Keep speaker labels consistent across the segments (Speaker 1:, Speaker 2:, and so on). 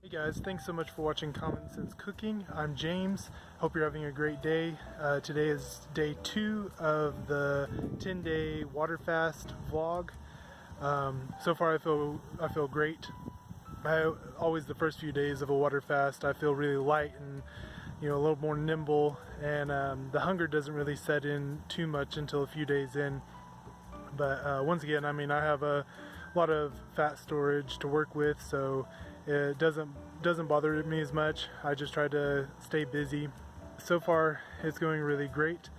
Speaker 1: Hey guys, thanks so much for watching Common Sense Cooking. I'm James. Hope you're having a great day. Today is day 2 of the 10-day water fast vlog. So far I feel great. Always the first few days of a water fast I feel really light and a little more nimble, and the hunger doesn't really set in too much until a few days in. But once again, I mean, I have a lot of fat storage to work with, so it doesn't bother me as much. I just try to stay busy. So far it's going really great.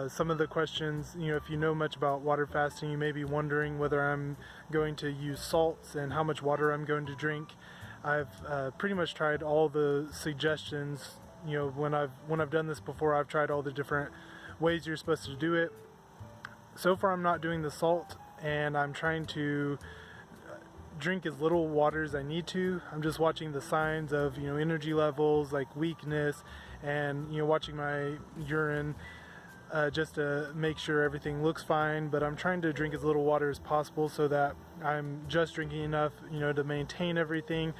Speaker 1: Some of the questions, if you know much about water fasting, you may be wondering whether I'm going to use salts and how much water I'm going to drink. I've pretty much tried all the suggestions. When I've done this before, I've tried all the different ways you're supposed to do it. So far I'm not doing the salt, and I'm trying to drink as little water as I need to. I'm just watching the signs of energy levels, like weakness, and watching my urine just to make sure everything looks fine. But I'm trying to drink as little water as possible so that I'm just drinking enough to maintain everything.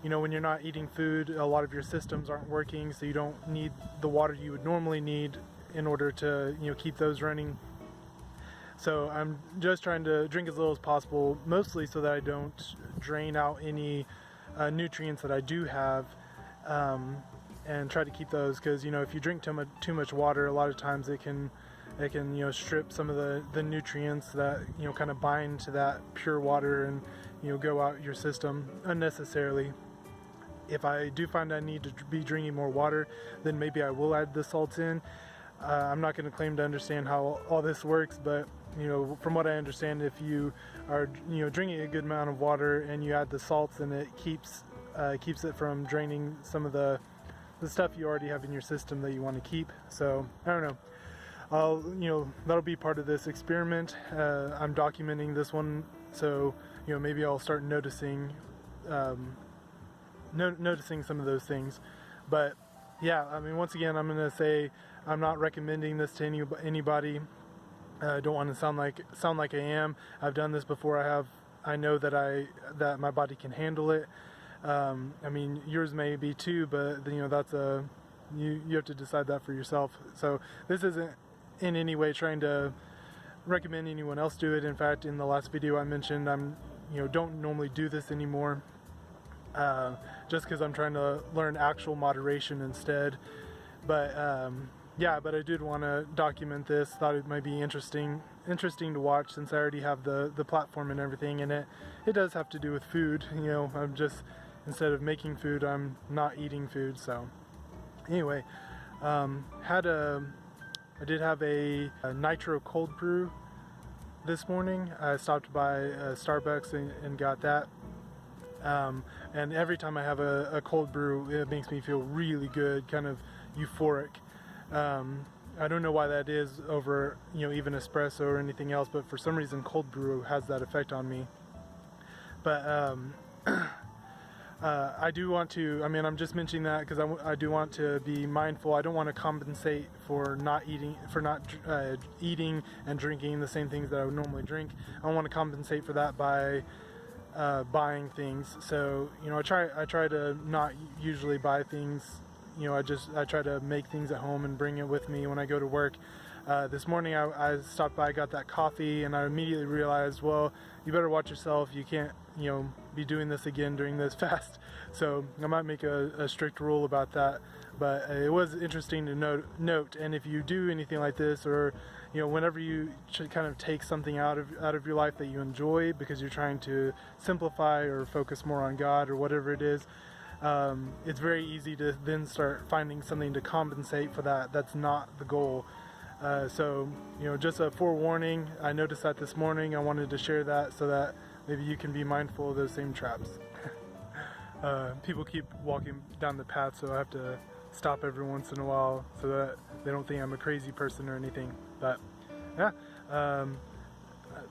Speaker 1: When you're not eating food, a lot of your systems aren't working, so you don't need the water you would normally need in order to keep those running. So I'm just trying to drink as little as possible, mostly so that I don't drain out any nutrients that I do have, and try to keep those, because if you drink too much water, a lot of times it can strip some of the nutrients that kind of bind to that pure water and go out your system unnecessarily. If I do find I need to be drinking more water, then maybe I will add the salts in. I'm not going to claim to understand how all this works, but from what I understand, if you are drinking a good amount of water and you add the salts, then it keeps it from draining some of the stuff you already have in your system that you want to keep. So I don't know. That'll be part of this experiment. I'm documenting this one, so maybe I'll start noticing some of those things. But yeah, I mean, once again, I'm gonna say I'm not recommending this to anybody. I don't want to sound like I am. I've done this before. I know that my body can handle it. I mean, yours may be too, but that's you have to decide that for yourself. So this isn't in any way trying to recommend anyone else do it. In fact, in the last video I mentioned don't normally do this anymore, just because I'm trying to learn actual moderation instead. But yeah, but I did want to document this. Thought it might be interesting to watch, since I already have the platform and everything, and it does have to do with food. I'm just, instead of making food, I'm not eating food. So anyway, I did have a nitro cold brew this morning. I stopped by Starbucks and got that. And every time I have a cold brew, it makes me feel really good, kind of euphoric. I don't know why that is over even espresso or anything else, but for some reason cold brew has that effect on me. But I do want to, I'm just mentioning that because I do want to be mindful. I don't want to compensate for not eating and drinking the same things that I would normally drink. I don't want to compensate for that by buying things. So I try to not usually buy things. I try to make things at home and bring it with me when I go to work. This morning I stopped by, got that coffee, and I immediately realized, well, you better watch yourself. You can't be doing this again during this fast. So I might make a strict rule about that. But it was interesting to note. And if you do anything like this, or whenever you should kind of take something out of your life that you enjoy because you're trying to simplify or focus more on God or whatever it is, it's very easy to then start finding something to compensate for that. That's not the goal. So just a forewarning. I noticed that this morning. I wanted to share that so that maybe you can be mindful of those same traps. People keep walking down the path, so I have to stop every once in a while so that they don't think I'm a crazy person or anything. But yeah, I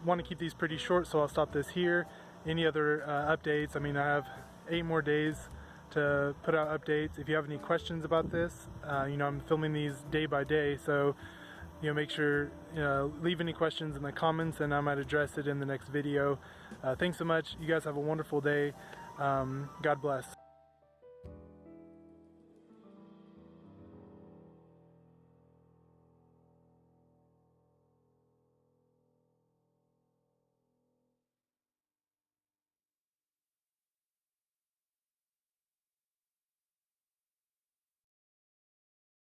Speaker 1: want to keep these pretty short, so I'll stop this here. Any other updates? I have 8 more days to put out updates. If you have any questions about this, I'm filming these day by day, so make sure leave any questions in the comments, and I might address it in the next video. Thanks so much. You guys have a wonderful day. God bless.